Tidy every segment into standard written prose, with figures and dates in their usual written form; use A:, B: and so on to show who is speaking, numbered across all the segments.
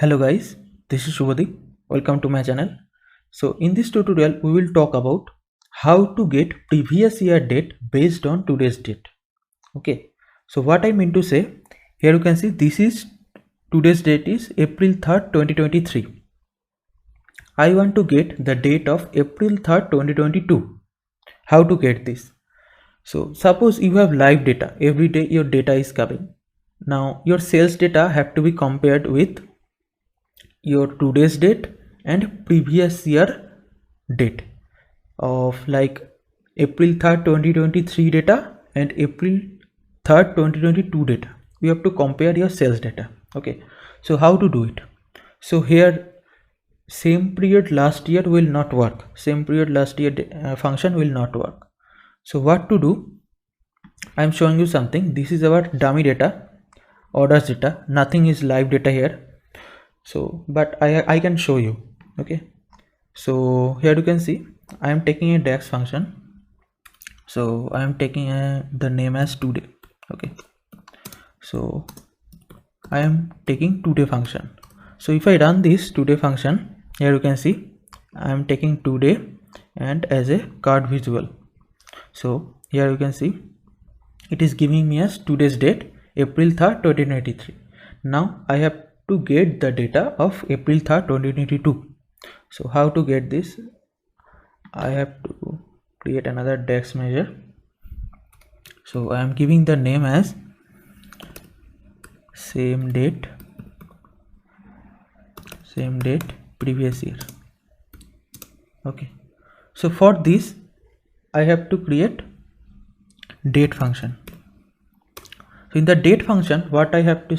A: Hello guys, this is Shubhadeep. Welcome to my channel. So in this tutorial we will talk about how to get previous year date based on today's date. Okay, so what I mean to say, here you can see this is today's date is April 3rd 2023. I want to get the date of April 3rd 2022. How to get this? So suppose you have live data, every day your data is coming. Now your sales data have to be compared with your today's date and previous year date of like April 3rd 2023 data and April 3rd 2022 data. You have to compare your sales data. Okay, so how to do it? So here same period last year will not work, same period last year function will not work. So what to do? I'm showing you something. This is our dummy data, orders data, nothing is live data here. So but I can show you. Okay, so here you can see I am taking a DAX function. So I am taking the name as today. Okay, so I am taking today function. So if I run this today function, here you can see I am taking today and as a card visual. So here you can see it is giving me as today's date April 3rd 2023. Now I have to get the data of April 3rd 2022. So how to get this? I have to create another DAX measure. So I am giving the name as same date previous year. Okay, so for this I have to create date function. So in the date function, what I have to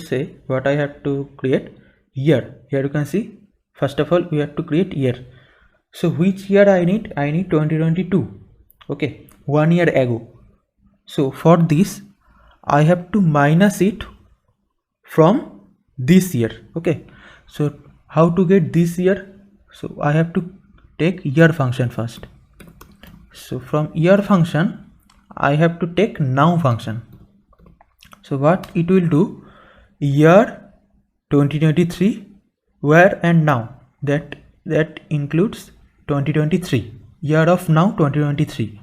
A: create year. Here you can see, first of all we have to create year. So which year I need 2022. Okay, 1 year ago. So for this I have to minus it from this year. Okay, so how to get this year? So I have to take year function first. So from year function I have to take now function. So what it will do, year 2023, where and now, that includes 2023, year of now 2023.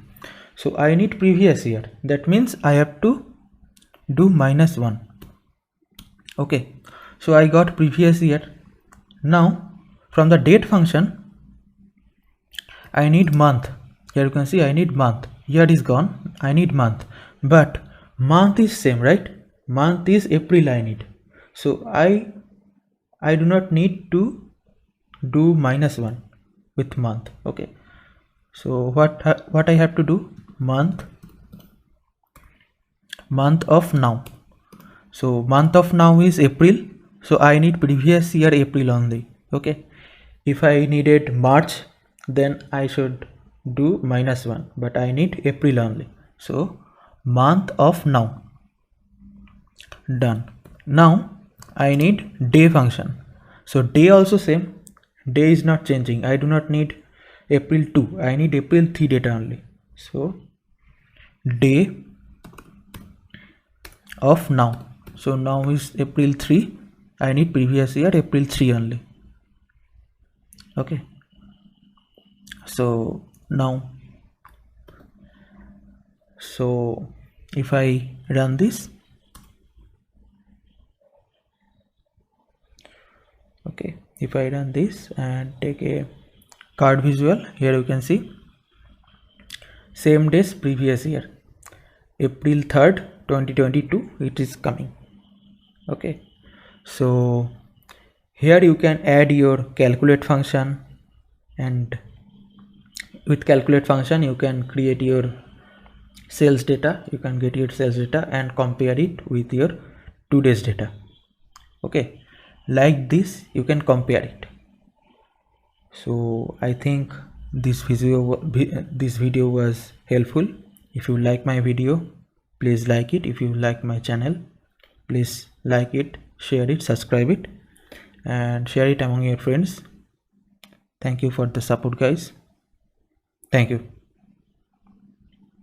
A: So I need previous year, that means I have to do -1. Okay, so I got previous year. Now from the date function I need month. Here you can see I need month. Year is gone, I need month, but month is same, right? Month is April I need. So I do not need to do -1 with month. Okay, so what I have to do? Month of now. So month of now is April, so I need previous year April only. Okay, if I needed March, then I should do -1, but I need April only. So month of now, done. Now I need day function. So day also same, day is not changing. I do not need April 2, I need April 3 data only. So day of now. So now is April 3, I need previous year April 3 only. Okay, so now, so if I run this, okay, if I run this and take a card visual, here you can see same days previous year April 3rd 2022 it is coming. Okay, so here you can add your calculate function, and with calculate function you can create your sales data, you can get your sales data and compare it with your today's data. Okay, like this you can compare it. So I think this video was helpful. If you like my video, please like it. If you like my channel, please like it, share it, subscribe it, and share it among your friends. Thank you for the support, guys. Thank you.